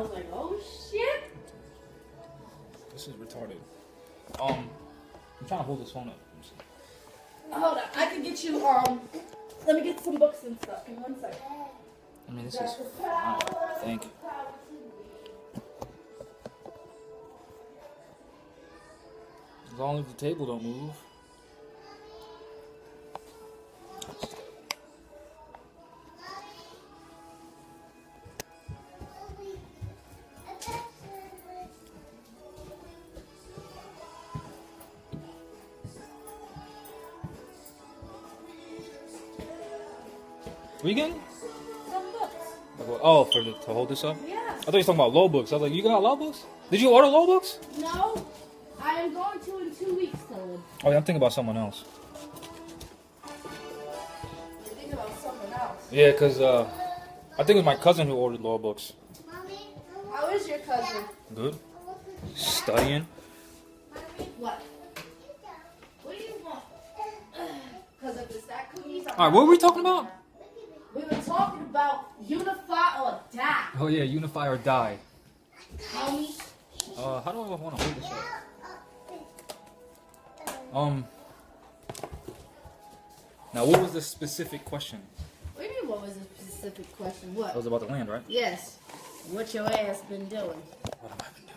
was like, oh shit. This is retarded. I'm trying to hold this phone up. Hold on, I can get you, let me get some books and stuff. Give me 1 second. I mean, this is fine, I think. As long as the table don't move. What are you getting? Some books. Oh, to hold this up? Yeah. I thought you were talking about low books. I was like, you got low books? Did you order low books? No, I am going to in 2 weeks, Dylan. Oh, yeah, I'm thinking about someone else. You're thinking about someone else? Yeah, because I think it was my cousin who ordered law books. How is your cousin? Good. Studying. What? What do you want? Because of the stack cookies? Alright, what were we talking about? We were talking about unify or die. Oh, yeah, unify or die. Homie. How do I want to hold this up? Now, what was the specific question? What do you mean, what was the specific question? What? That was about the land, right? Yes. What your ass been doing? What have I been doing?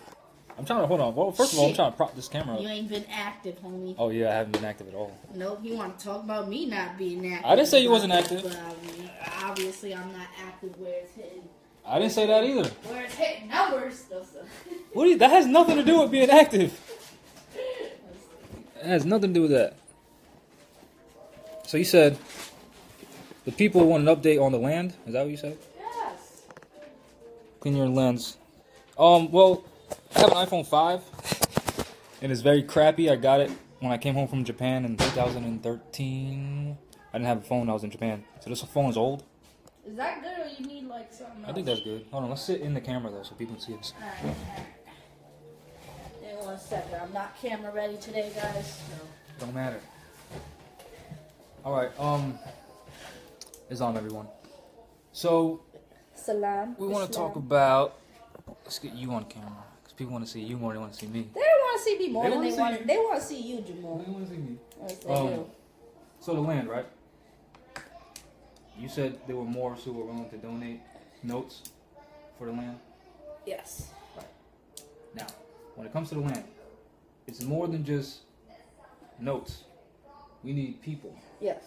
I'm trying to, hold on. Well, first of all, I'm trying to prop this camera up. You ain't been active, homie. Oh, yeah, I haven't been active at all. Nope, you want to talk about me not being active. I didn't say you wasn't active. But obviously, I'm not active where it's hitting. I didn't say that either. Where it's hitting numbers. That has nothing to do with being active. It has nothing to do with that. So you said the people want an update on the land? Is that what you said? Yes. Clean your lens. Well, I have an iPhone 5, and it's very crappy. I got it when I came home from Japan in 2013. I didn't have a phone when I was in Japan, so this phone is old. Is that good, or you need like something else? I think that's good. Hold on, let's sit in the camera though, so people can see us. Alright. In 1 second. I'm not camera ready today, guys. No. Don't matter. Alright, it's on, everyone. So, Salam. we want to talk about, let's get you on camera, because people want to see you more than they want to see me. They want to see me more They than wanna they see want. you. They want to see you, Jamal. They want to see me. Yes, they do. So the land, right? You said there were Moors who were willing to donate notes for the land? Yes. Right. Now, when it comes to the land, it's more than just notes. We need people. Yes.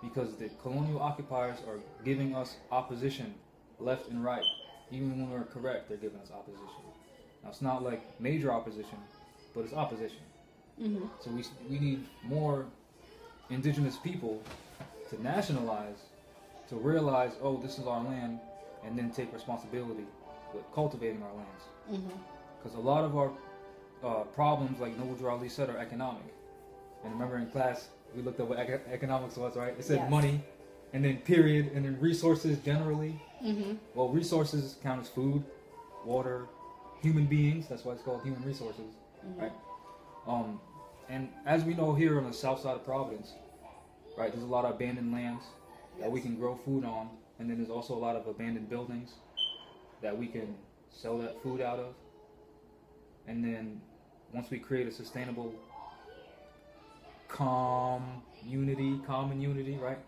Because the colonial occupiers are giving us opposition left and right. Even when we're correct, they're giving us opposition. Now, it's not like major opposition, but it's opposition. Mm-hmm. So we need more indigenous people to nationalize, to realize, oh, this is our land, and then take responsibility with cultivating our lands. Because a lot of our problems, like Noble Drew Ali said, are economic. And remember in class, we looked at what economics was, right? It said money, and then period, and then resources generally. Well, resources count as food, water, human beings. That's why it's called human resources, right? And as we know here on the south side of Providence, right, there's a lot of abandoned lands that we can grow food on, and then there's also a lot of abandoned buildings that we can sell that food out of. And then once we create a sustainable common unity, right?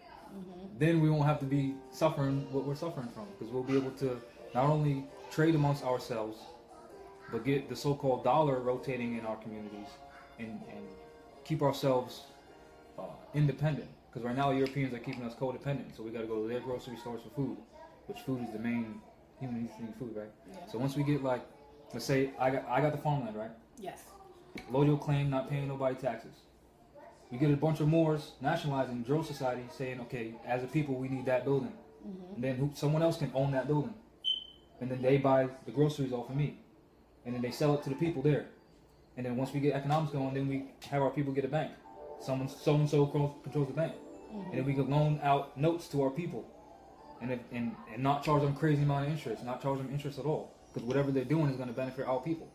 Then we won't have to be suffering what we're suffering from, because we'll be able to not only trade amongst ourselves, but get the so-called dollar rotating in our communities and keep ourselves independent. Because right now Europeans are keeping us codependent, so we got to go to their grocery stores for food, which food is the main human needs food, right? So once we get, like, let's say I got the farmland, right? Yes. Load your claim, not paying nobody taxes. We get a bunch of Moors nationalizing Drill Society, saying, okay, as a people, we need that building. And then someone else can own that building. And then they buy the groceries off of me. And then they sell it to the people there. And then once we get economics going, then we have our people get a bank. So-and-so controls the bank. And then we can loan out notes to our people. And not charge them crazy amount of interest. Not charge them interest at all. Because whatever they're doing is going to benefit our people.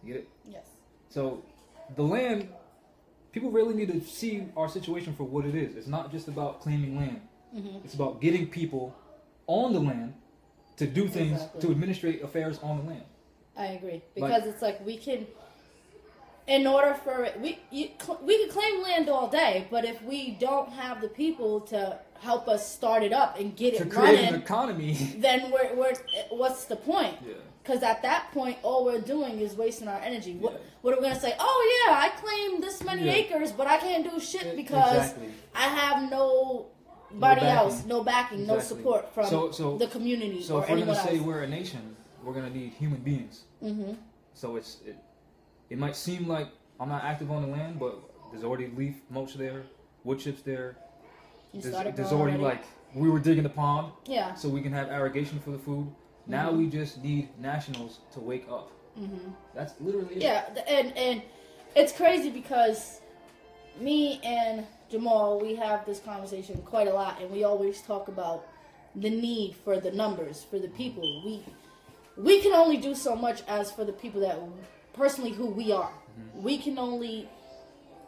You get it? Yes. So the land, people really need to see our situation for what it is. It's not just about claiming land. It's about getting people on the land to do things, to administrate affairs on the land. I agree. Because it's like we can, in order for it, we can claim land all day, but if we don't have the people to help us start it up and get it running, to create an economy, then what's the point? Yeah. Because at that point, all we're doing is wasting our energy. What are we going to say? Oh, yeah, I claim this many acres, but I can't do shit because I have nobody else, no backing, no support from the community so or if we're anyone going to else. say we're a nation, we're going to need human beings. Mm-hmm. So it might seem like I'm not active on the land, but there's already leaf mulch there, wood chips there. There's already like, we were digging the pond so we can have irrigation for the food. Now we just need nationals to wake up. Mm-hmm. That's literally it. Yeah, and it's crazy because me and Jamal, we have this conversation quite a lot, and we always talk about the need for the numbers, for the people. We can only do so much as for the people that, personally, who we are. Mm-hmm. We can only,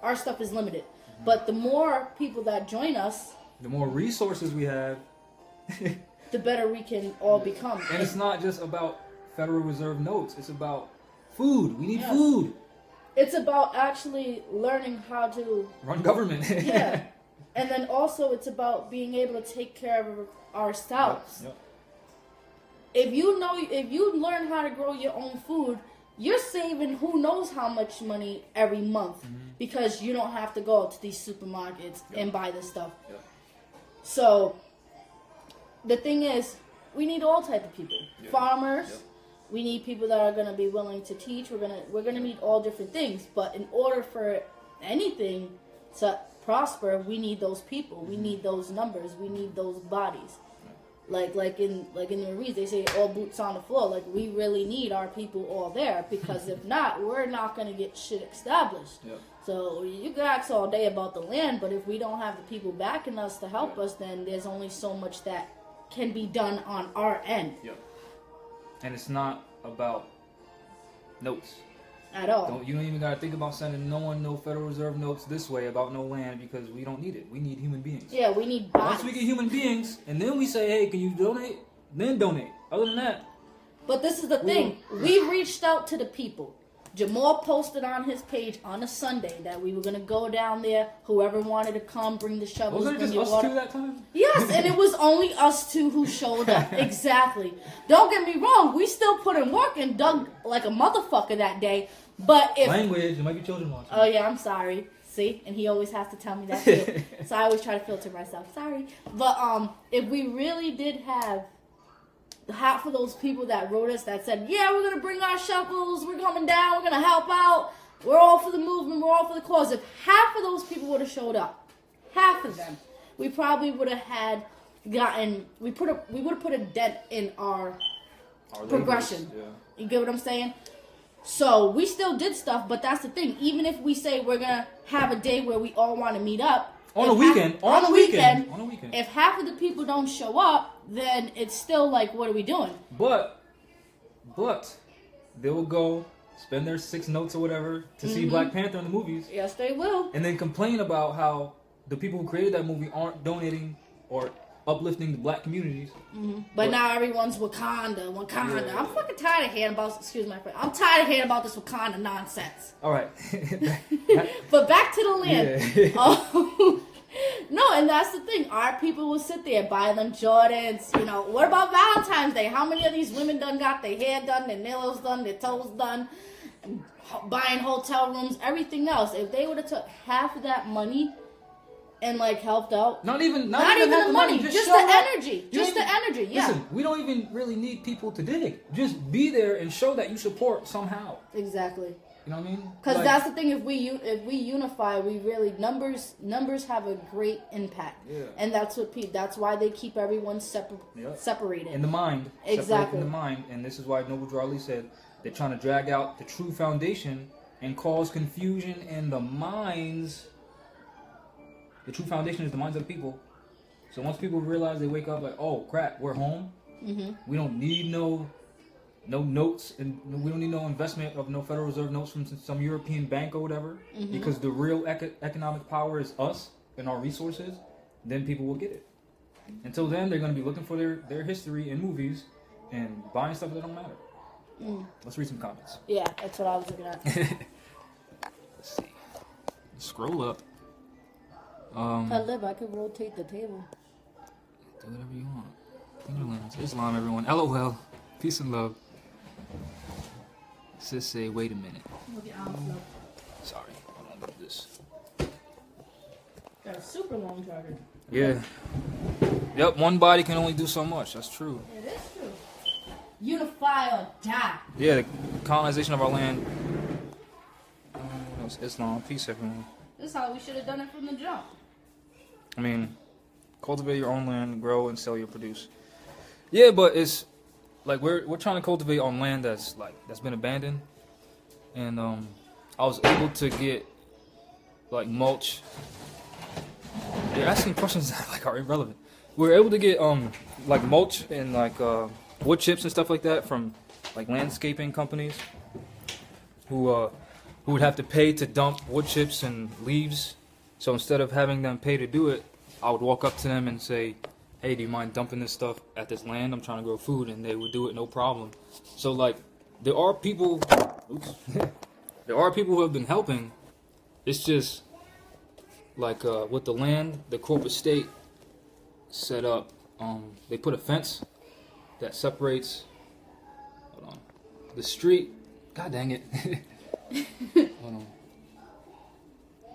our stuff is limited. Mm-hmm. But the more people that join us, the more resources we have, the better we can all become. And it's not just about Federal Reserve notes. It's about food. We need food. It's about actually learning how to run government. Yeah. And then also it's about being able to take care of ourselves. Yep. If you learn how to grow your own food, you're saving who knows how much money every month because you don't have to go to these supermarkets and buy this stuff. Yep. So the thing is, we need all type of people. Yeah. Farmers. Yep. We need people that are going to be willing to teach. We're gonna need all different things. But in order for anything to prosper, we need those people. We need those numbers. We need those bodies. Like in the Marines, they say all boots on the floor. Like we really need our people all there because if not, we're not going to get shit established. Yep. So you can ask all day about the land, but if we don't have the people backing us to help us, then there's only so much that can be done on our end. Yep. And it's not about notes. At all. You don't even got to think about sending no Federal Reserve notes this way about no land because we don't need it. We need human beings. Yeah, we need bodies. Once we get human beings, and then we say, hey, can you donate? Then donate. Other than that. But this is the thing. We reached out to the people. Jamal posted on his page on a Sunday that we were going to go down there. Whoever wanted to come, bring the shovels. Was it just us two that time? Yes, and it was only us two who showed up. Exactly. Don't get me wrong. We still put in work and dug like a motherfucker that day. But if... Language. There might be children watching. Oh, yeah, I'm sorry. See? And he always has to tell me that too. So I always try to filter myself. Sorry. But if we really did have... half of those people that wrote us that said, yeah, we're going to bring our shovels, we're coming down, we're going to help out, we're all for the movement, we're all for the cause. If half of those people would have showed up, half of them, we probably would have we would have put a dent in our progression. Yeah. You get what I'm saying? So we still did stuff, but that's the thing. Even if we say we're going to have a day where we all want to meet up, on a weekend, if half of the people don't show up, then it's still like, what are we doing? But they will go spend their 6 notes or whatever to see Black Panther in the movies. Yes, they will. And then complain about how the people who created that movie aren't donating or uplifting the black communities. Mm-hmm. But now everyone's Wakanda. Yeah. I'm fucking tired of hearing about. Excuse my friend. I'm tired of hearing about this Wakanda nonsense. All right. But back to the land. Yeah. No, and that's the thing. Our people will sit there, buy them Jordans. You know, what about Valentine's Day? How many of these women done got their hair done, their nails done, their toes done, buying hotel rooms, everything else? If they would have took half of that money and like helped out, not even the money, just the energy, Yeah. Listen, we don't even really need people to dig. Just be there and show that you support somehow. Exactly. You know what I mean? Because that's the thing. If we unify, we really numbers have a great impact, and that's why they keep everyone separated in the mind. Exactly in the mind, and this is why Noble Drawley said they're trying to drag out the true foundation and cause confusion in the minds. The true foundation is the minds of the people. So once people realize, they wake up like, oh crap, we're home. Mm-hmm. We don't need no notes, and we don't need no investment of no Federal Reserve notes from some European bank or whatever, because the real economic power is us and our resources. Then people will get it. Until then, they're going to be looking for their history in movies and buying stuff that don't matter. Let's read some comments. Yeah, that's what I was looking at. Let's see. Scroll up. I could rotate the table. Do whatever you want. Netherlands, Islam, everyone. LOL. Peace and love. Sis say, wait a minute. Sorry. Hold on, do this. Got a super long charger. Yeah. Yep, one body can only do so much. That's true. It is true. Unify or die. Yeah, the colonization of our land. Islam. Peace, everyone. This is how we should have done it from the jump. I mean, cultivate your own land, grow and sell your produce. Yeah, but it's like we're trying to cultivate on land that's been abandoned, and I was able to get like mulch. You're asking questions that like are irrelevant. We were able to get like mulch and like wood chips and stuff like that from like landscaping companies who would have to pay to dump wood chips and leaves. So instead of having them pay to do it, I would walk up to them and say, hey, do you mind dumping this stuff at this land? I'm trying to grow food, and they would do it no problem. So like there are people who have been helping. It's just like with the land, the corporate state set up, they put a fence that separates the street. God dang it. Hold on.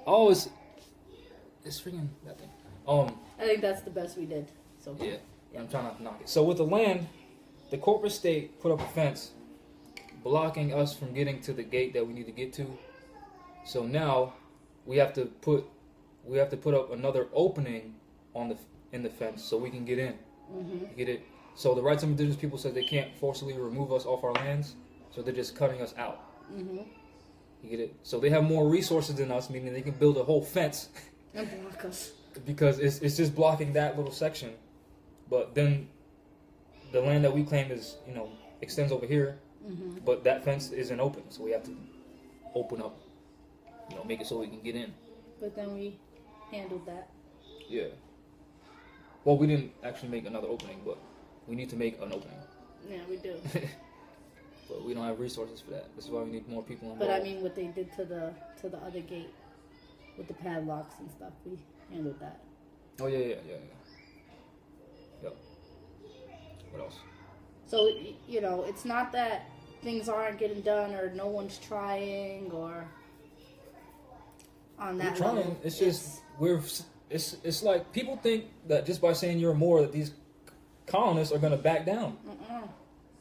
Oh, it's freaking that thing. I think that's the best we did. So yeah, I'm trying not to knock it. So with the land, the corporate state put up a fence blocking us from getting to the gate that we need to get to. So now we have to put up another opening in the fence so we can get in. You get it? So the rights of indigenous people said they can't forcibly remove us off our lands, so they're just cutting us out. You get it? So they have more resources than us, meaning they can build a whole fence. And block us. Because it's just blocking that little section. But then the land that we claim is, extends over here, but that fence isn't open, so we have to open up, make it so we can get in. But then we handled that. Yeah. Well, we didn't actually make another opening, but we need to make an opening. Yeah, we do. But we don't have resources for that. This is why we need more people involved. But I mean, what they did to the other gate with the padlocks and stuff, we handled that. Oh yeah. Yep. What else? So it's not that things aren't getting done or no one's trying or on that. We're trying. Level. It's just it's like people think that just by saying you're a Moor that these colonists are gonna back down.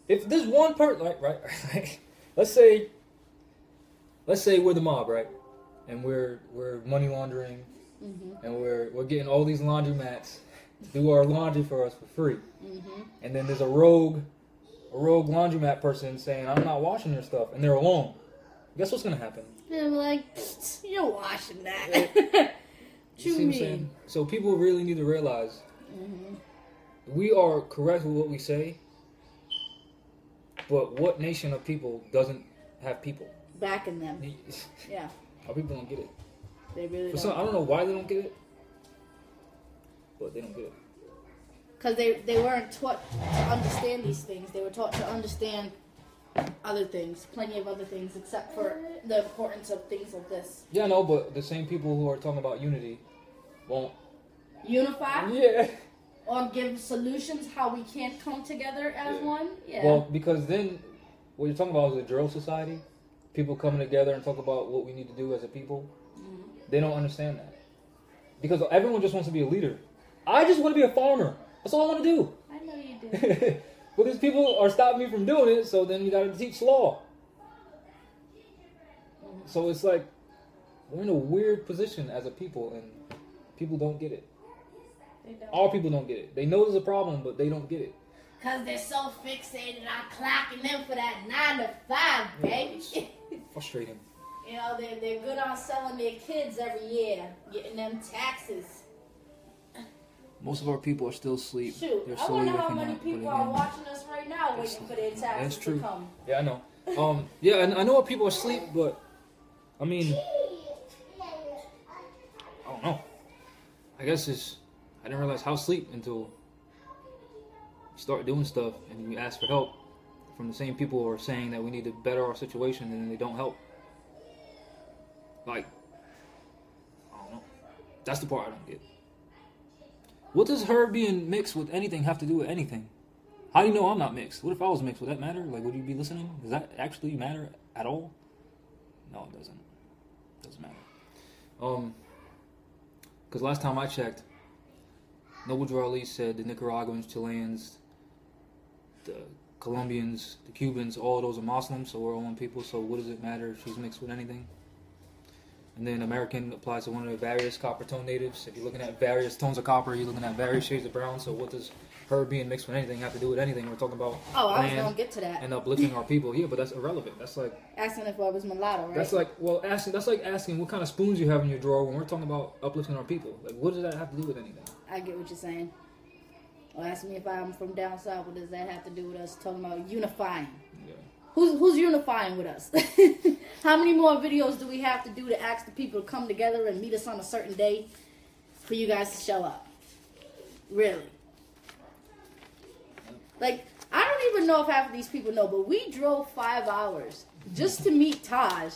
If there's one person, right? let's say we're the mob, right? And we're money laundering, and we're getting all these laundromats to do our laundry for us for free. And then there's a rogue laundromat person saying, "I'm not washing your stuff," and they're alone. Guess what's gonna happen? They're like, "You're washing that." You see what I'm saying? So people really need to realize we are correct with what we say. But what nation of people doesn't have people backing them? Yeah. Our people don't get it. They really don't. I don't know why they don't get it, but they don't get it. Because they weren't taught to understand these things. They were taught to understand other things, plenty of other things, except for the importance of things like this. Yeah, no, but the same people who are talking about unity won't unify. Yeah. Or give solutions how we can't come together as one. Yeah. Well, because then what you're talking about is a drill society. People coming together and talk about what we need to do as a people. They don't understand that. Because everyone just wants to be a leader. I just want to be a farmer. That's all I want to do. I know you do. But these people are stopping me from doing it, so then you got to teach law. So it's like we're in a weird position as a people, and people don't get it. Our people don't get it. They know there's a problem, but they don't get it. Because they're so fixated on clocking them for that 9 to 5, baby. Frustrating. They're good on selling their kids every year, getting them taxes. Most of our people are still asleep. Shoot, I wonder how many people are watching us right now waiting for their taxes to come. Yeah, I know. Yeah, and I know our people are asleep, but I mean, I don't know. I guess I didn't realize how asleep until start doing stuff and we ask for help from the same people who are saying that we need to better our situation, and they don't help. Like, I don't know. That's the part I don't get. What does her being mixed with anything have to do with anything? How do you know I'm not mixed? What if I was mixed? Would that matter? Like, would you be listening? Does that actually matter at all? No, it doesn't. It doesn't matter. Because last time I checked, Noble Drew Ali said the Nicaraguans, Chileans, the Colombians, the Cubans, all those are Muslims, so we're all one people, so what does it matter if she's mixed with anything? And then American applies to one of the various copper tone natives. If you're looking at various tones of copper, you're looking at various shades of brown, so what does her being mixed with anything have to do with anything? We're talking about I was going to get to that. And uplifting our people. Yeah, but that's irrelevant. That's like... asking if I was mulatto, right? That's like, that's like asking what kind of spoons you have in your drawer when we're talking about uplifting our people. Like, what does that have to do with anything? I get what you're saying. Or ask me if I'm from down south, what does that have to do with us talking about unifying? Yeah. Who's unifying with us? How many more videos do we have to do to ask the people to come together and meet us on a certain day for you guys to show up? Really? Like, I don't even know if half of these people know, but we drove 5 hours just to meet Taj,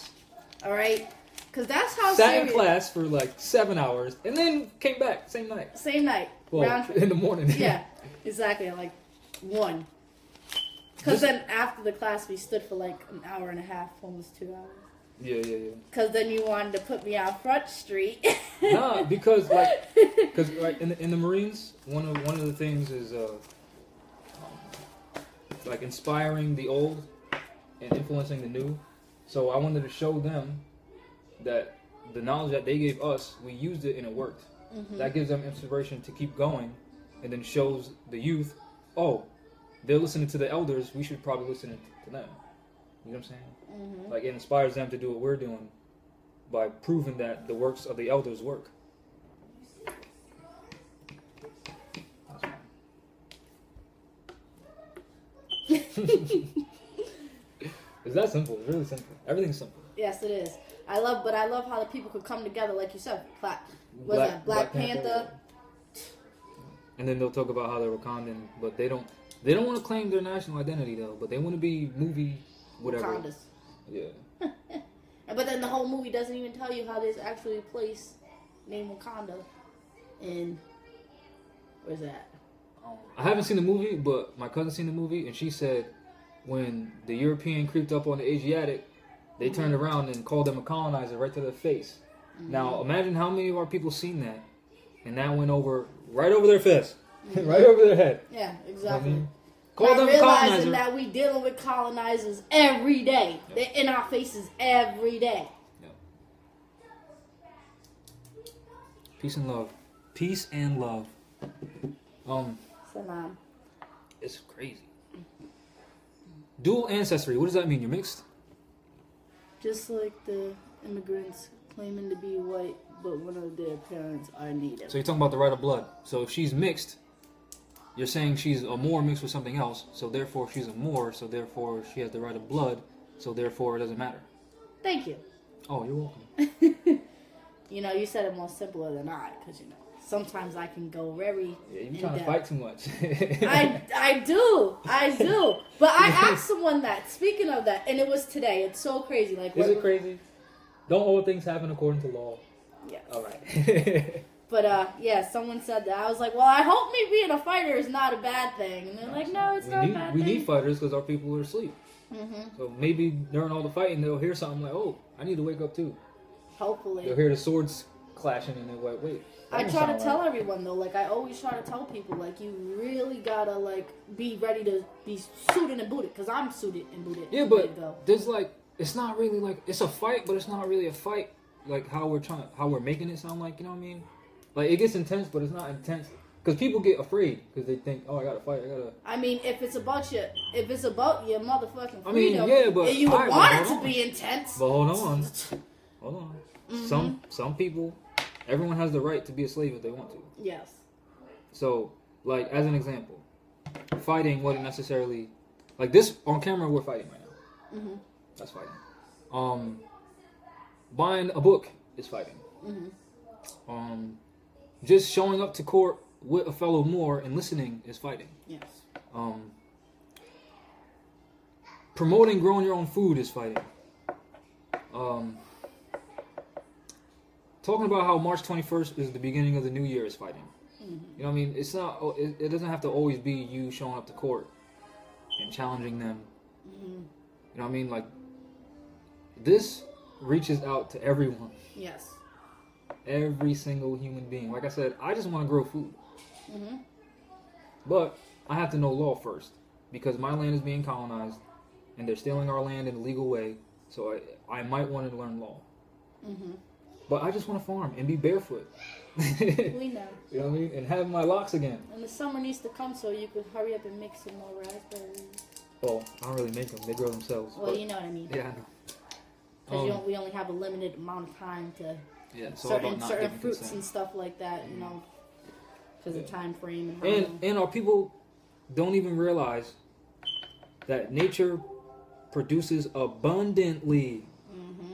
all right? Because that's how sat in class for like 7 hours and then came back same night. Same night. Well, in the morning. Yeah, exactly. Like 1. Because then after the class, we stood for like an hour and a half, almost 2 hours. Yeah. Because then you wanted to put me on Front Street. Nah, because like in the Marines, one of the things is like inspiring the old and influencing the new. So I wanted to show them that the knowledge that they gave us, we used it and it worked. Mm-hmm. That gives them inspiration to keep going, and then shows the youth, oh, they're listening to the elders, we should probably listen to them. You know what I'm saying? Mm-hmm. Like, it inspires them to do what we're doing by proving that the works of the elders work. It's that simple. It's really simple. Everything's simple. Yes, it is. I love how the people could come together, like you said. Black Panther. And then they'll talk about how they're Wakandan, but they don't want to claim their national identity though. But they want to be movie whatever. Wakandas. Yeah. But then the whole movie doesn't even tell you how there's actually a place named Wakanda. And where's that? I haven't seen the movie, but my cousin seen the movie, and she said when the European creeped up on the Asiatic, they turned around and called them a colonizer right to their face. Mm-hmm. Now, imagine how many of our people seen that, and that went right over their face, right over their head. Yeah, exactly. Mm-hmm. Call them a colonizer. Realizing that we dealing with colonizers every day. Yep. They're in our faces every day. Yep. Peace and love. Peace and love. Salam. It's crazy. Dual ancestry. What does that mean? You're mixed? Just like the immigrants claiming to be white, but one of their parents are native. So you're talking about the right of blood. So if she's mixed, you're saying she's a Moor mixed with something else, so therefore she's a Moor, so therefore she has the right of blood, so therefore it doesn't matter. Thank you. Oh, you're welcome. You said it more simpler than I, because, sometimes I can go very you're trying to fight too much. I do. But I asked someone that, speaking of that, and it was today. It's so crazy. Is it crazy? Don't all things happen according to law? Yes. All right. But, someone said that. I was like, well, I hope me being a fighter is not a bad thing. And they're like, no, it's not a bad thing. We need fighters because our people are asleep. Mm-hmm. So maybe during all the fighting, they'll hear something like, oh, I need to wake up too. Hopefully. They'll hear the swords clashing and they're like, wait. I try to tell everyone, though, I always try to tell people, you really gotta, be ready to be suited and booted, because I'm suited and booted. Yeah, but there's, it's not really, it's a fight, but it's not really a fight, how we're making it sound like, you know what I mean? It gets intense, but it's not intense, because people get afraid, because they think, oh, I gotta fight, I mean, if it's about your motherfucking freedom, I mean, yeah, but... you would want it to be intense. But hold on. Mm-hmm. Some people... Everyone has the right to be a slave if they want to. Yes. So, as an example, fighting wouldn't necessarily... this, on camera, we're fighting right now. Mm-hmm. That's fighting. Buying a book is fighting. Mm-hmm. Just showing up to court with a fellow Moor and listening is fighting. Yes. Promoting growing your own food is fighting. Talking about how March 21st is the beginning of the new year is fighting. You know what I mean? It's not. It doesn't have to always be you showing up to court and challenging them. You know what I mean? Like, this reaches out to everyone. Yes. Every single human being. Like I said, I just want to grow food. But I have to know law first, because my land is being colonized and they're stealing our land in a legal way. So I might want to learn law. But I just want to farm and be barefoot. We know. You know what I mean? And have my locks again. And the summer needs to come so you could hurry up and make some more raspberries. Well, I don't really make them. They grow themselves. Well, you know what I mean. Yeah, I know. Because we only have a limited amount of time to certain fruits and stuff like that, you know, because of time frame. And our people don't even realize that nature produces abundantly.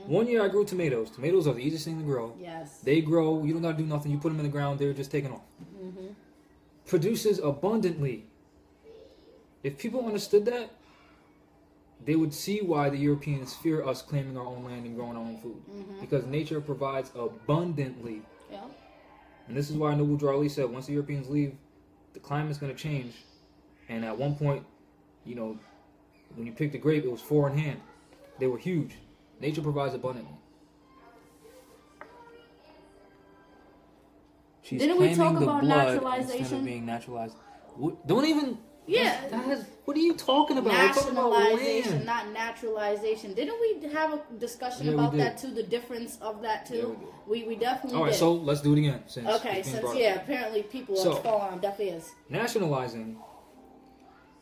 1 year I grew tomatoes. Tomatoes are the easiest thing to grow. Yes. They grow. You don't got to do nothing. You put them in the ground. They're just taking off. Produces abundantly. If people understood that, they would see why the Europeans fear us claiming our own land and growing our own food. Because nature provides abundantly. Yeah. And this is why Noble Drew Ali said, once the Europeans leave, the climate's going to change. And at one point, you know, when you picked a grape, it was 4 in hand. They were huge. Nature provides abundantly. She's Didn't we talk about blood naturalization? instead of being naturalized. Don't even... Yeah. What are you talking about? Nationalization, not naturalization. Didn't we have a discussion about that too? The difference of that too? Yeah, we definitely did. All right, so let's do it again. Apparently people are falling on deaf ears. Nationalizing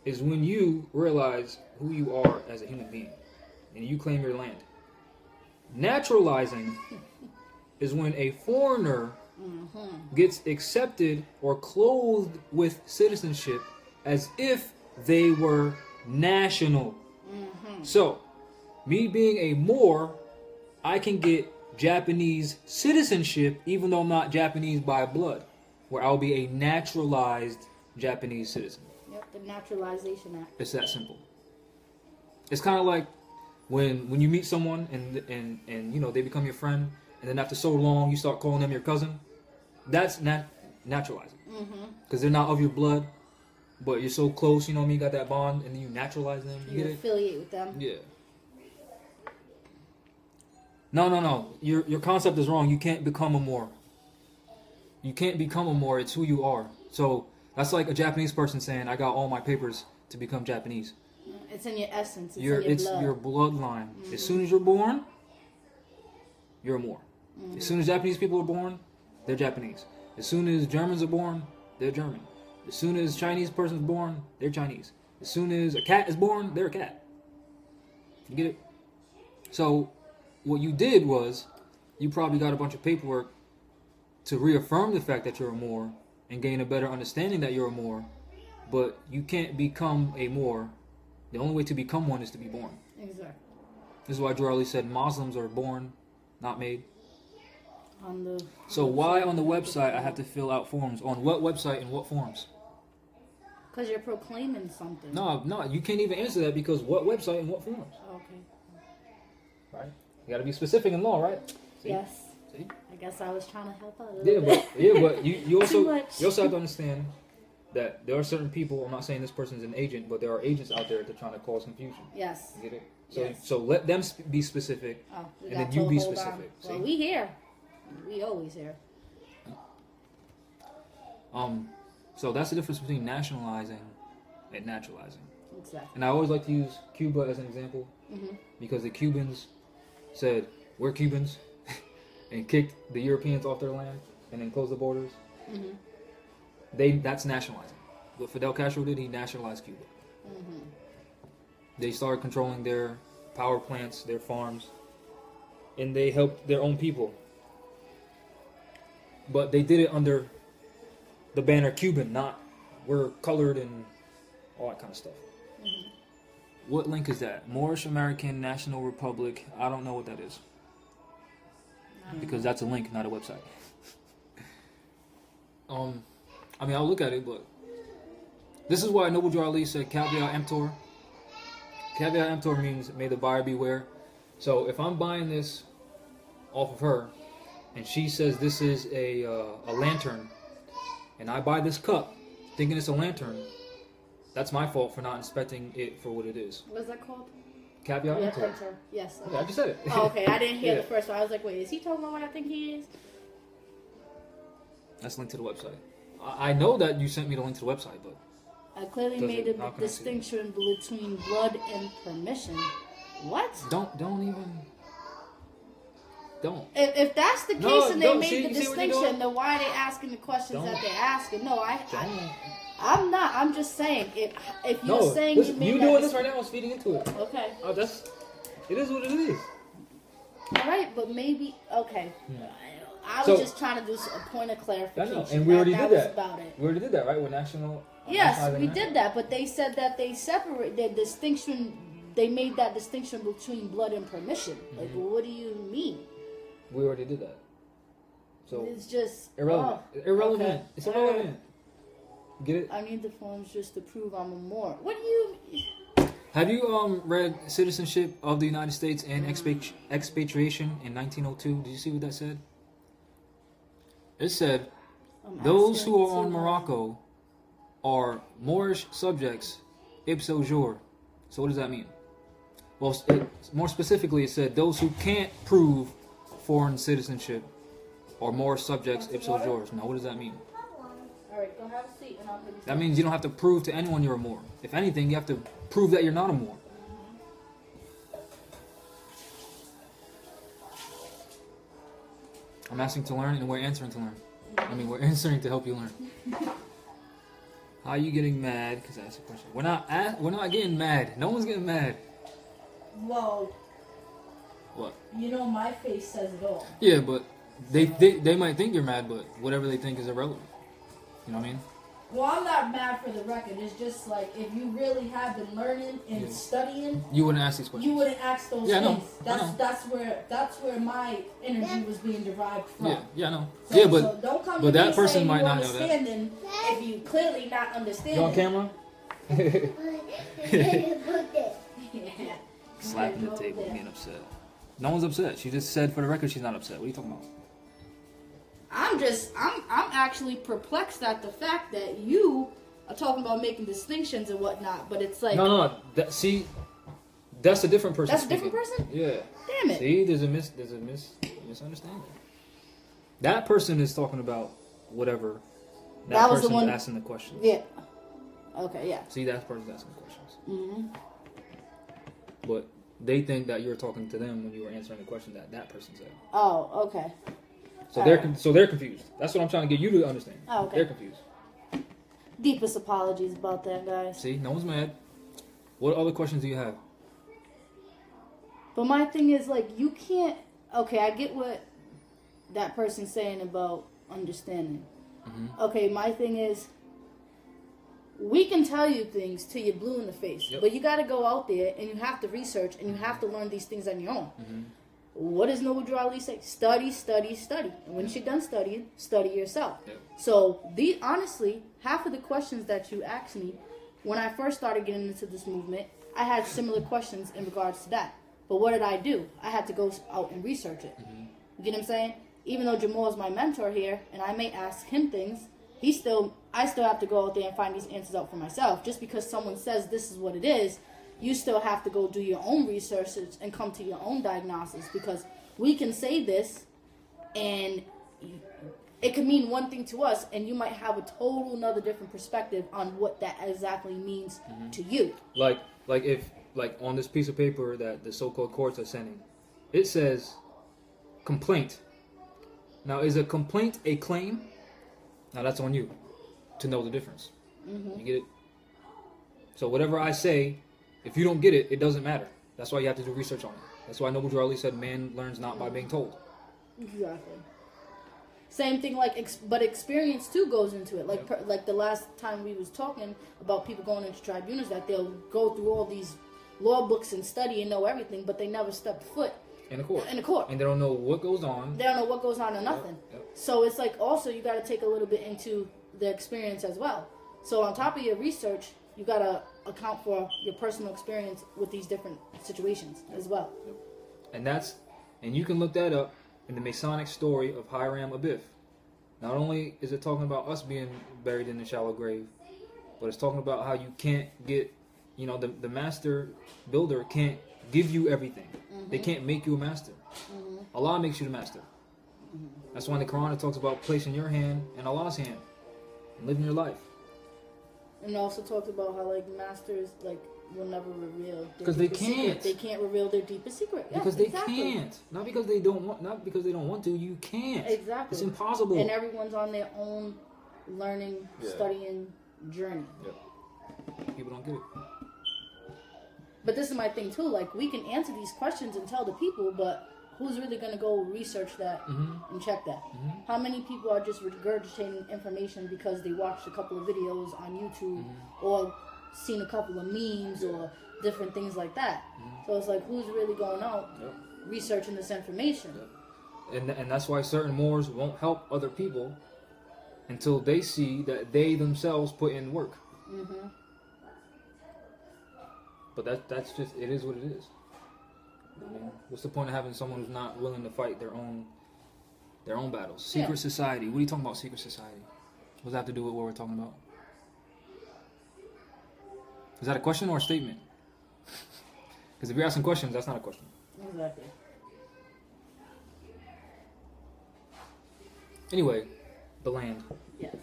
is when you realize who you are as a human being and you claim your land. Naturalizing is when a foreigner gets accepted or clothed with citizenship as if they were national. So, me being a Moor, I can get Japanese citizenship even though I'm not Japanese by blood, where I'll be a naturalized Japanese citizen. Yep, the Naturalization Act. It's that simple. It's kind of like when you meet someone and you know they become your friend, and then after so long you start calling them your cousin. That's naturalizing, because they're not of your blood, but you're so close. You know what I mean? You got that bond, and then you naturalize them. You get it? Affiliate with them. Yeah. No. Your concept is wrong. You can't become a Moor. You can't become a Moor. It's who you are. So that's like a Japanese person saying, "I got all my papers to become Japanese." It's in your essence. It's your bloodline. As soon as you're born, you're a Moor. As soon as Japanese people are born, they're Japanese. As soon as Germans are born, they're German. As soon as Chinese person's born, they're Chinese. As soon as a cat is born, they're a cat. You get it? So, what you did was, you probably got a bunch of paperwork to reaffirm the fact that you're a Moor and gain a better understanding that you're a Moor, but you can't become a Moor. The only way to become one is to be born. Exactly. This is why Drew Ali said Muslims are born, not made. So why on the website I have to fill out forms? On what website and what forms? Because you're proclaiming something. No, you can't even answer that, because what website and what forms? Okay. Right? You got to be specific in law, right? See? Yes. See? I guess I was trying to help out. But you also have to understand that there are certain people. I'm not saying this person's an agent, but there are agents out there that are trying to cause confusion. Yes. You get it? So let them be specific, and then you be specific. Well, we here. We always here. So that's the difference between nationalizing and naturalizing. Exactly. And I always like to use Cuba as an example, because the Cubans said, "We're Cubans," and kicked the Europeans off their land and then closed the borders. That's nationalizing. What Fidel Castro did, he nationalized Cuba. They started controlling their power plants, their farms, and they helped their own people. But they did it under the banner Cuban, not we're colored and all that kind of stuff. What link is that? Moorish American National Republic. I don't know what that is. Because that's a link, not a website. I mean, I'll look at it, but This is why Noble Drew Ali said caveat emptor. Caveat emptor means may the buyer beware. So if I'm buying this off of her, and she says this is a lantern, and I buy this cup thinking it's a lantern, that's my fault for not inspecting it for what it is. What's that called? Caveat emptor. Yes. Okay. Yeah, I just said it. Oh, okay. I didn't hear the first one. I was like, wait, is he talking about what I think he is? That's linked to the website. I know that you sent me the link to the website, but I clearly made a distinction between blood and permission. What? Don't even. Don't. If that's the case and they made the distinction, then why are they asking the questions that they're asking? No, I'm not. I'm just saying. If you're saying listen, you doing this right now, I was feeding into it. Okay. Oh, it is what it is. All right, but maybe okay. I was just trying to do a point of clarification. I know, and we already did that. About it. We already did that, right? With national. Yes, we did that, but they said that they separate the distinction. They made that distinction between blood and permission. Like, what do you mean? We already did that. So it's just irrelevant. Irrelevant. Okay. It's irrelevant. Get it? I need the forms just to prove I'm a Moor. What do you? Have you read Citizenship of the United States and Expatriation in 1902? Did you see what that said? It said, those who are on Morocco are Moorish subjects ipso jure. So what does that mean? Well, more specifically, it said those who can't prove foreign citizenship are Moorish subjects ipso jure. Now, what does that mean? All right, go have a seat and I'll give you that means you don't have to prove to anyone you're a Moor. If anything, you have to prove that you're not a Moor. I'm asking to learn, and we're answering to learn. I mean, we're answering to help you learn. How are you getting mad? Because I asked a question. We're not getting mad. No one's getting mad. Whoa. What? You know, my face says it all. Yeah, but they might think you're mad, but whatever they think is irrelevant. You know what I mean? Well, I'm not mad for the record. It's just like, if you really have been learning and studying, you wouldn't ask these questions. You wouldn't ask those things. I know. That's where my energy was being derived from. Yeah, I know. So, yeah, but so don't come but to that me person saying might you not know that. If you clearly not understanding. You on camera? Yeah. Slapping the table, being upset. No one's upset. She just said for the record she's not upset. What are you talking about? I'm actually perplexed at the fact that you are talking about making distinctions and whatnot, but it's like no. That's a different person. That's a different person? Yeah. Damn it. See, there's a misunderstanding. That person is talking about whatever. That was the one asking the questions. Yeah. Okay. Yeah. See, that person's asking the questions. Mm-hmm. But they think that you're talking to them when you were answering the question that person said. Oh, okay. So they're confused. That's what I'm trying to get you to understand. Oh, okay. They're confused. Deepest apologies about that, guys. See, no one's mad. What other questions do you have? But my thing is, like, you can't... Okay, I get what that person's saying about understanding. Mm-hmm. Okay, my thing is, we can tell you things till you're blue in the face. Yep. But you got to go out there, and you have to research, and you have to learn these things on your own. Mm-hmm. What does Noble Drew Ali say? Study, study, study. And when you're done studying, study yourself. Yep. So, honestly, half of the questions that you asked me, when I first started getting into this movement, I had similar questions in regards to that. But what did I do? I had to go out and research it. Mm-hmm. You get what I'm saying? Even though Jamal is my mentor here, and I may ask him things, I still have to go out there and find these answers out for myself. Just because someone says this is what it is, you still have to go do your own research and come to your own diagnosis, because we can say this and it could mean one thing to us, and you might have a total another different perspective on what that exactly means to you. Like if on this piece of paper that the so-called courts are sending, it says complaint. Now, is a complaint a claim? Now that's on you to know the difference. Mm-hmm. You get it? So whatever I say, if you don't get it, it doesn't matter. That's why you have to do research on it. That's why Noble Drew Ali said, "Man learns not by being told." Exactly. Same thing, but experience too goes into it. Like the last time we was talking about people going into tribunals, that they'll go through all these law books and study and know everything, but they never step foot in a court. And they don't know what goes on. They don't know what goes on or nothing. Yep. So it's like also you got to take a little bit into the experience as well. So on top of your research, you gotta account for your personal experience with these different situations as well. And you can look that up in the Masonic story of Hiram Abiff. Not only is it talking about us being buried in a shallow grave, but it's talking about how you can't get, the master builder can't give you everything. Mm-hmm. They can't make you a master. Mm-hmm. Allah makes you the master. Mm-hmm. That's why in the Quran it talks about placing your hand in Allah's hand and living your life. And it also talks about how masters will never reveal because they can't. They can't reveal their deepest secret. Yes, because they can't. Not because they don't want. Not because they don't want to. You can't. Exactly. It's impossible. And everyone's on their own learning, studying journey. Yep. People don't get it. But this is my thing too. We can answer these questions and tell the people, but who's really going to go research that and check that? Mm-hmm. How many people are just regurgitating information because they watched a couple of videos on YouTube or seen a couple of memes or different things like that? So it's who's really going out researching this information? And that's why certain Moors won't help other people until they see that they themselves put in work. Mm-hmm. But that's just, it is what it is. I mean, what's the point of having someone who's not willing to fight their own battles? Secret society. What are you talking about, secret society? What does that have to do with what we're talking about? Is that a question or a statement? Because if you're asking questions, that's not a question. Exactly. Anyway, the land. Yes.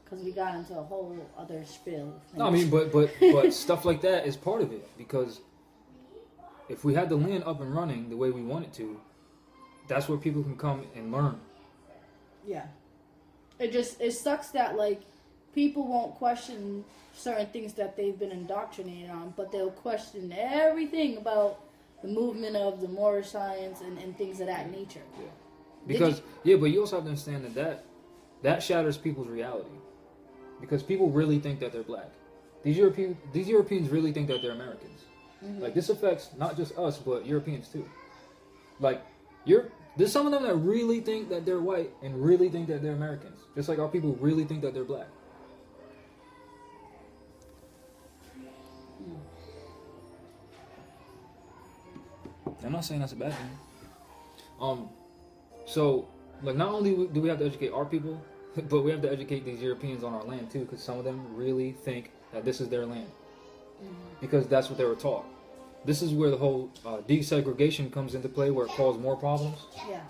Because we got into a whole other spiel. No, I mean, but stuff like that is part of it. Because if we had the land up and running the way we want it to, that's where people can come and learn. Yeah. It sucks that, people won't question certain things that they've been indoctrinated on, but they'll question everything about the movement of the Moorish science and things of that nature. Yeah. Because, but you also have to understand that shatters people's reality. Because people really think that they're black. These Europeans really think that they're Americans. Mm-hmm. This affects not just us, but Europeans too. There's some of them that really think that they're white and really think that they're Americans. Just like our people really think that they're black. I'm not saying that's a bad thing. So, not only do we have to educate our people, but we have to educate these Europeans on our land too, because some of them really think that this is their land. Because that's what they were taught. This is where the whole desegregation comes into play, where it causes more problems. Yeah.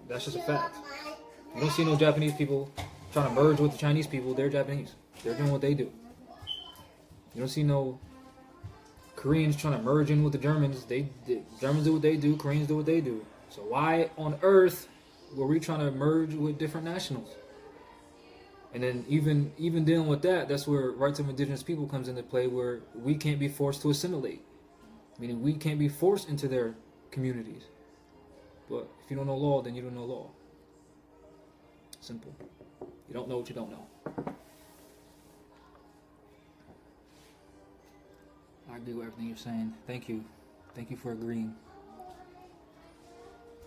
That's just a fact. You don't see no Japanese people trying to merge with the Chinese people. They're Japanese. They're doing what they do. You don't see no Koreans trying to merge in with the Germans. The Germans do what they do. Koreans do what they do. So why on earth were we trying to merge with different nationals? And then even dealing with that, that's where rights of indigenous people comes into play, where we can't be forced to assimilate. Meaning we can't be forced into their communities. But if you don't know law, then you don't know law. Simple. You don't know what you don't know. I agree with everything you're saying. Thank you. Thank you for agreeing.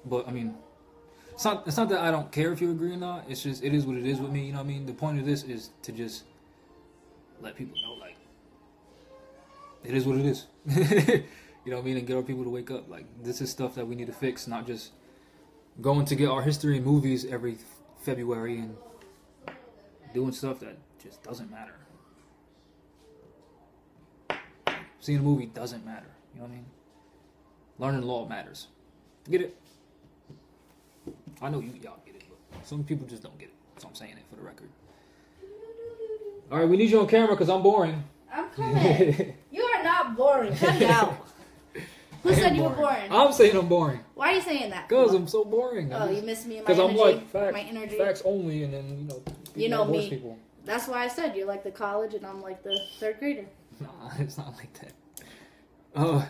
But, I mean, it's not that I don't care if you agree or not. It's just, it is what it is with me. You know what I mean? The point of this is to just let people know, it is what it is. You know what I mean? And get our people to wake up. This is stuff that we need to fix, not just going to get our history and movies every February and doing stuff that just doesn't matter. Seeing a movie doesn't matter. You know what I mean? Learning law matters. Get it? I know y'all get it, but some people just don't get it. So I'm saying it for the record. All right, we need you on camera because I'm boring. I'm coming. You are not boring. Cut it out. Who said you were boring? I'm saying I'm boring. Why are you saying that? Because I'm so boring. You miss me and my energy. Because I'm my energy. Facts only, and then, you know me. People. That's why I said you're like the college and I'm like the third grader. Nah, it's not like that. Oh,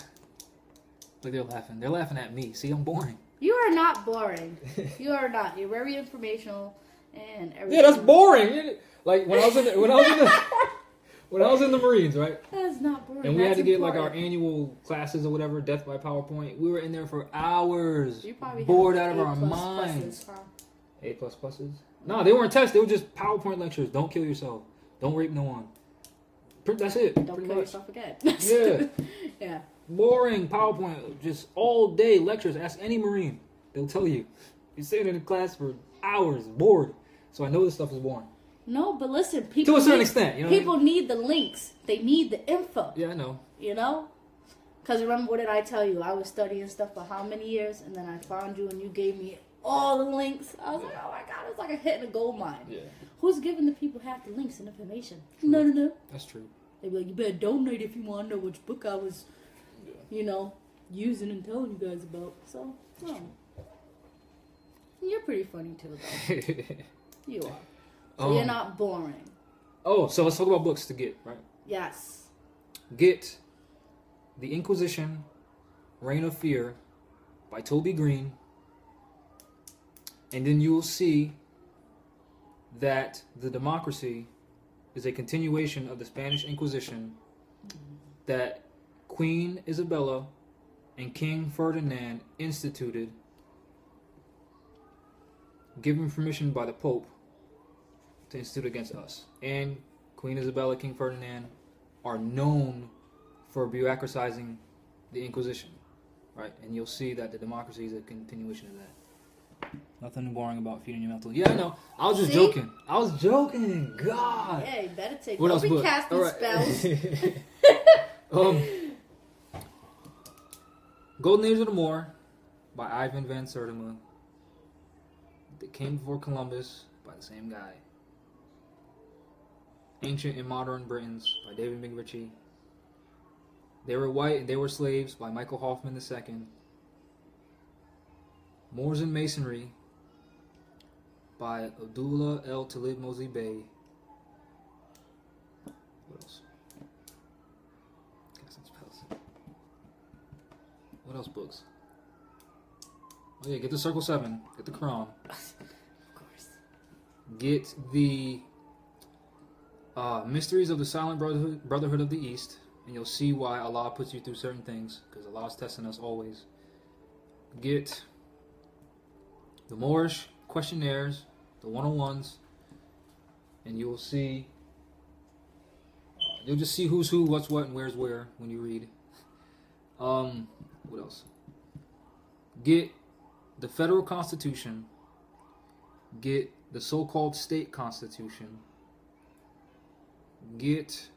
look, they're laughing. They're laughing at me. See, I'm boring. You are not boring. You are not. You're very informational and everything. Yeah, that's boring. Like when I was in the Marines, right? That's not boring. And we had to get our annual classes or whatever, Death by PowerPoint. We were in there for hours. You probably bored out of our minds. Huh? A++s? Nah, they weren't tests. They were just PowerPoint lectures. Don't kill yourself. Don't rape no one. That's it. Don't kill yourself again. Yeah. Yeah. Boring PowerPoint. Just all day lectures. Ask any Marine. They'll tell you. You're sitting in class for hours, bored. So I know this stuff is boring. No, but listen, people to a certain extent, you know. People need the links. They need the info. Yeah, I know. You know? Because remember, what did I tell you? I was studying stuff for how many years, and then I found you, and you gave me all the links. I was like, oh my God, it's like a hit in a gold mine. Yeah. Who's giving the people half the links and information? True. No. That's true. They'd be like, you better donate if you want to know which book I was, you know, using and telling you guys about. So, no. You're pretty funny too, though. You are. So you're not boring. Oh, so let's talk about books to get, right? Yes. Get The Inquisition, Reign of Fear by Toby Green. And then you will see that the democracy is a continuation of the Spanish Inquisition that Queen Isabella and King Ferdinand instituted, given permission by the Pope to institute against us. And Queen Isabella, King Ferdinand are known for bureaucratizing the Inquisition, right? And you'll see that the democracy is a continuation of that. Nothing boring about feeding your mental. Yeah, I know. I was just joking. I was joking. God. Yeah, you better take. What else? Don't be casting spells. Golden Age of the Moor by Ivan Van Sertima. The King Before Columbus by the same guy. Ancient and Modern Britons by David McRitchie. They Were White and They Were Slaves by Michael Hoffman II. Moors and Masonry by Abdullah El Talib Mosley Bey. What else? What else books? Oh yeah, get the Circle 7. Get the Quran. Of course. Get the Mysteries of the Silent Brotherhood of the East. And you'll see why Allah puts you through certain things. Because Allah's testing us always. Get the Moorish questionnaires, the 101s. And you will see... you'll just see who's who, what's what, and where's where when you read. What else? Get the Federal Constitution. Get the so-called State Constitution. Get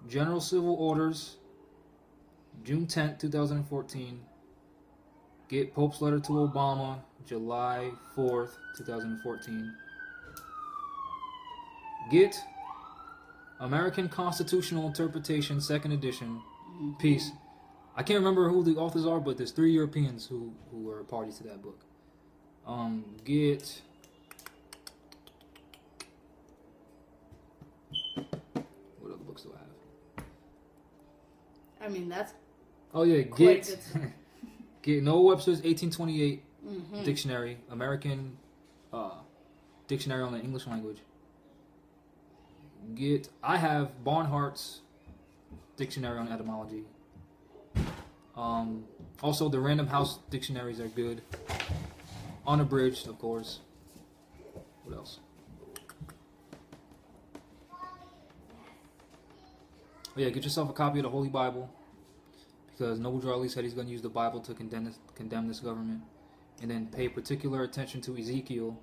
General Civil Orders, June 10th, 2014. Get Pope's Letter to Obama, July 4th, 2014. Get American Constitutional Interpretation, 2nd edition. Peace. I can't remember who the authors are, but there's 3 Europeans who were parties to that book. Get... what other books do I have? I mean, that's... oh yeah, get... get Noah Webster's 1828 dictionary, American dictionary on the English language. Get... I have Barnhart's dictionary on etymology. Also, the Random House dictionaries are good. Unabridged, of course. What else? Oh yeah, get yourself a copy of the Holy Bible, because Noble Drew Ali said he's going to use the Bible to condemn this government. And then pay particular attention to Ezekiel,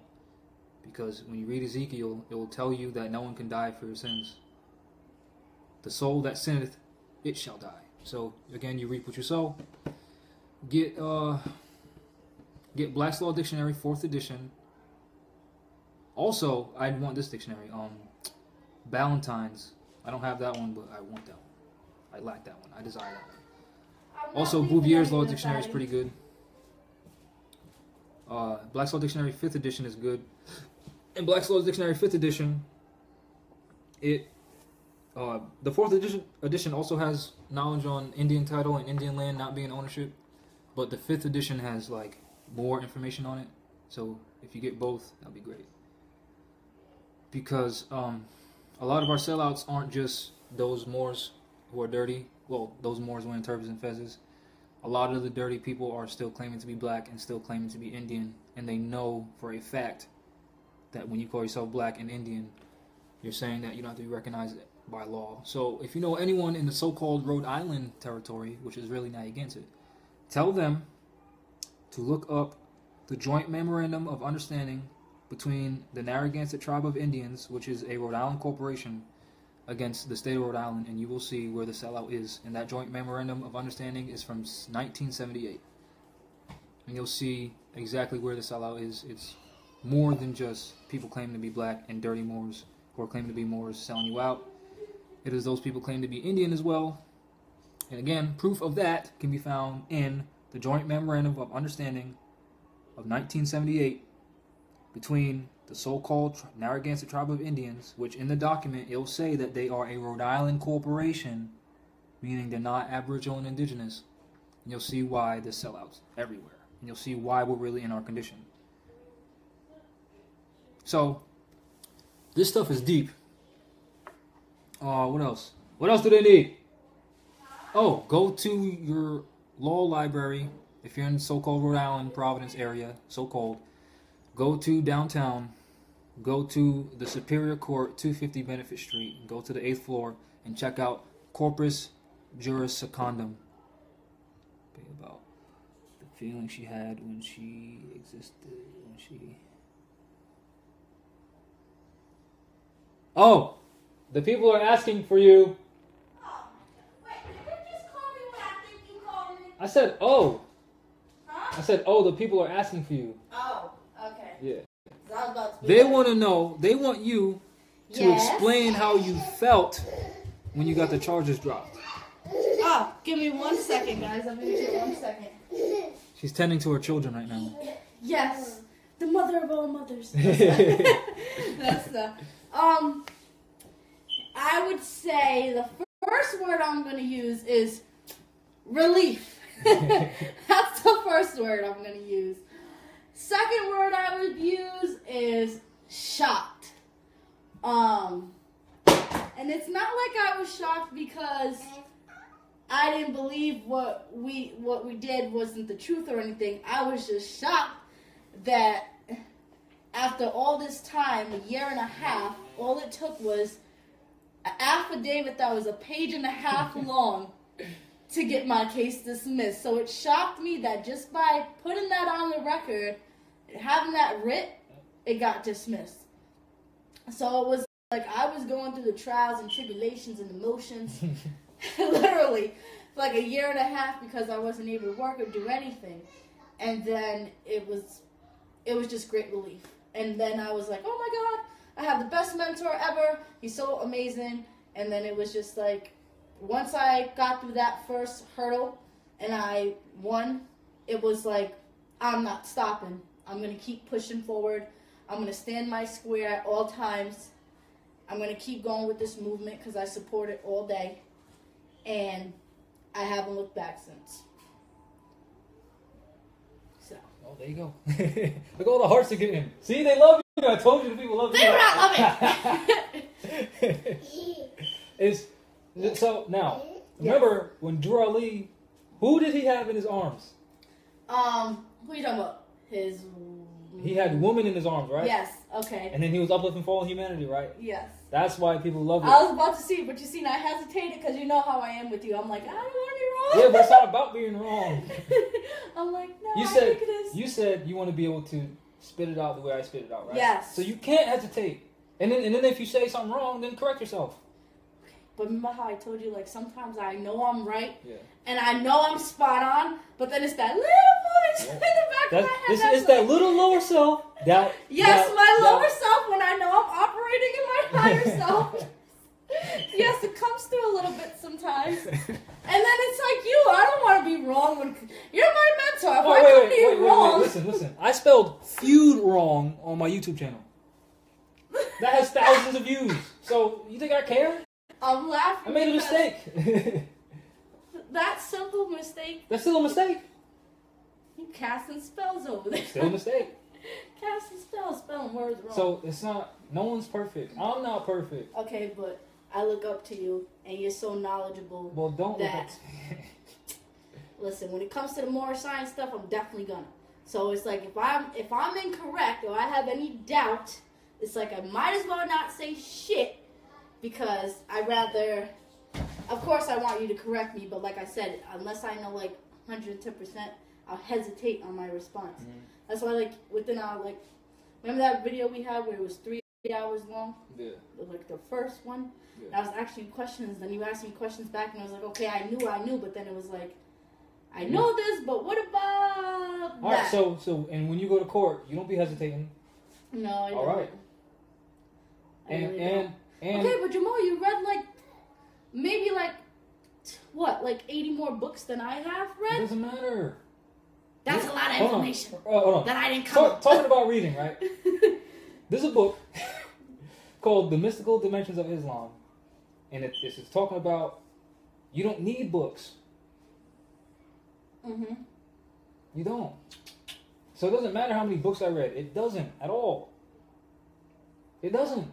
because when you read Ezekiel, it will tell you that no one can die for your sins. The soul that sinneth, it shall die. So again, you reap what you sow. Get Black's Law Dictionary, 4th edition. Also, I'd want this dictionary. Ballantyne's. I don't have that one, but I want that one. I lack that one. I desire that one. Also, Bouvier's Law Dictionary is pretty good. Black's Law Dictionary 5th edition is good. And Black's Law Dictionary 5th edition, the 4th edition also has knowledge on Indian title and Indian land not being ownership, but the 5th edition has like more information on it. So if you get both, that'd be great. Because a lot of our sellouts aren't just those Moors who are dirty. Well, those Moors wearing turbans and fezzes. a lot of the dirty people are still claiming to be black and still claiming to be Indian, and they know for a fact that when you call yourself black and Indian, you're saying that you don't have to be recognized by law. So if you know anyone in the so-called Rhode Island territory, which is really Narragansett, tell them to look up the Joint Memorandum of Understanding between the Narragansett Tribe of Indians, which is a Rhode Island corporation, against the state of Rhode Island, and you will see where the sellout is. And that Joint Memorandum of Understanding is from 1978. And you'll see exactly where the sellout is. It's more than just people claiming to be black and dirty Moors who are claiming to be Moors selling you out. It is those people claiming to be Indian as well. And again, proof of that can be found in the Joint Memorandum of Understanding of 1978 between the so-called Narragansett Tribe of Indians, which in the document it'll say that they are a Rhode Island corporation, meaning they're not Aboriginal and Indigenous. And you'll see why there's sellouts everywhere. And you'll see why we're really in our condition. So, this stuff is deep. What else? What else do they need? Oh, go to your law library. If you're in the so-called Rhode Island, Providence area, so-called, go to downtown, go to the Superior Court, 250 Benefit Street, go to the 8th floor, and check out Corpus Juris Secundum. About the feeling she had when she existed, when she... Oh! The people are asking for you. Oh, wait, did you just call me what I think you called me? I said, oh. Huh? I said, oh, the people are asking for you. Oh, okay. Yeah. I was about to They want to know, they want you to explain how you felt when you got the charges dropped. Oh, give me 1 second, guys. I'll be with you 1 second. She's tending to her children right now. Yes. The mother of all mothers. That's the... I would say the first word I'm going to use is relief. That's the first word I'm going to use. Second word I would use is shocked. And it's not like I was shocked because I didn't believe what we did wasn't the truth or anything. I was just shocked that after all this time, a year and a half, all it took was an affidavit that was a page and a half long to get my case dismissed. So it shocked me that just by putting that on the record, having that writ, it got dismissed. So it was like I was going through the trials and tribulations and emotions, literally, for like a year and a half because I wasn't able to work or do anything. And then it was just great relief. And then I was like, oh my God, I have the best mentor ever. He's so amazing. And then it was just like, once I got through that first hurdle and I won, it was like, I'm not stopping. I'm going to keep pushing forward. I'm going to stand my square at all times. I'm going to keep going with this movement because I support it all day. And I haven't looked back since. So. Oh, there you go. Look at all the hearts they're getting. See, they love you. I told you the people love you. They do not love it. So, now, remember when Drew Ali, who did he have in his arms? Who are you talking about? He had women in his arms, right? Yes, okay. And then he was uplifting fallen humanity, right? Yes. That's why people love it. I was about to see, but you see, I hesitated because you know how I am with you. I'm like, I don't want to be wrong. Yeah, but it's not about being wrong. I'm like, no, you I said, think it is. You said you want to be able to spit it out the way I spit it out, right? Yes. So you can't hesitate. And then if you say something wrong, then correct yourself. But remember how I told you, like, sometimes I know I'm right, yeah, and I know I'm spot on, but then it's that little voice in the back of my head. It's that little lower self. Yes, my lower self, when I know I'm operating in my higher self. Yes, it comes through a little bit sometimes. And then it's like you. I don't want to be wrong. You're my mentor. If I come to you wrong. Listen. I spelled feud wrong on my YouTube channel. That has thousands of views. So, you think I care? I'm laughing. I made a mistake. That simple mistake. That's still a mistake. You casting spells over there. Still a mistake. Casting spells, spelling words wrong. So, it's not, no one's perfect. I'm not perfect. Okay, but I look up to you, and you're so knowledgeable. Well, don't look up listen, when it comes to the more science stuff, I'm definitely gonna. So it's like if I'm incorrect or I have any doubt, it's like I might as well not say shit because I rather. Of course, I want you to correct me, but like I said, unless I know like 110%, I'll hesitate on my response. Mm-hmm. That's why within our remember that video we had where it was 3 hours long? Yeah. Like the first one. Yeah. I was asking questions, then you asked me questions back, and I was like, okay, I knew, but then it was like, I know this, but what about All that? right, so and when you go to court, you don't be hesitating. No, I don't. All right. And okay, but Jamal, you read maybe 80 more books than I have read? It doesn't matter. That's a lot of information hold on. that I didn't cover. Talking about reading, right? There's a book called The Mystical Dimensions of Islam. And it's talking about you don't need books. Mm-hmm. You don't. So it doesn't matter how many books I read. It doesn't at all. It doesn't.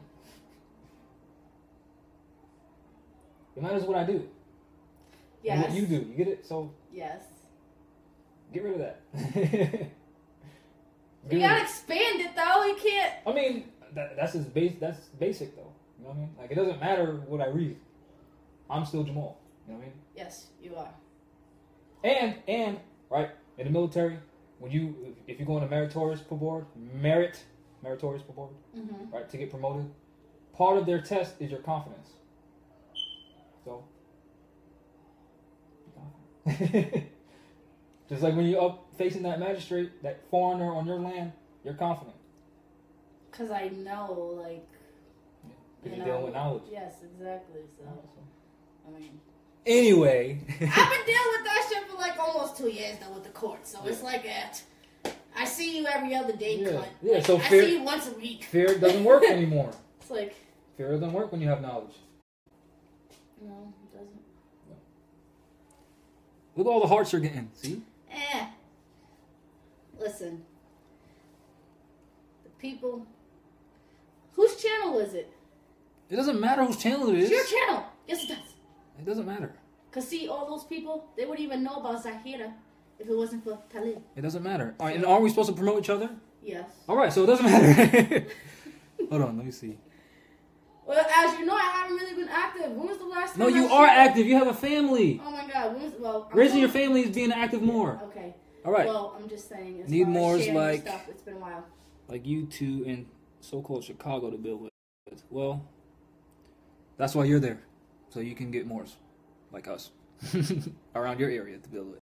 It matters what I do. Yes. And what you do. You get it? So yes. Get rid of that. You gotta expand it though. You can't. I mean, that's basic though. You know what I mean? Like it doesn't matter what I read. I'm still Jamal. You know what I mean? Yes, you are. And right in the military, if you go on a meritorious board, mm-hmm. right, to get promoted, part of their test is your confidence. So, just like when you're up facing that magistrate, that foreigner on your land, you're confident. Cause I know, Because you're dealing with knowledge. Yes, exactly. So, I mean. Anyway. I've been dealing with that shit for almost 2 years though with the court. So it's I see you every other day, cunt. Yeah, so I see you once a week. Fear doesn't work anymore. It's like. Fear doesn't work when you have knowledge. No, it doesn't. No. Look at all the hearts you're getting. See? Listen. The people. Whose channel is it? It doesn't matter whose channel it is. It's your channel. Yes, it does. It doesn't matter. Because see, all those people, they wouldn't even know about Zahira if it wasn't for Talib. It doesn't matter. All right, and aren't we supposed to promote each other? Yes. All right, so it doesn't matter. Hold on, let me see. Well, as you know, I haven't really been active. When was the last time? No, you are active. You have a family. Oh my God. Raising your family is being active more. Okay. All right. Well, I'm just saying. As Need far more as sharing stuff. It's been a while. Like you two in so-called Chicago to build with. Well, that's why you're there, so you can get more like us around your area to build with.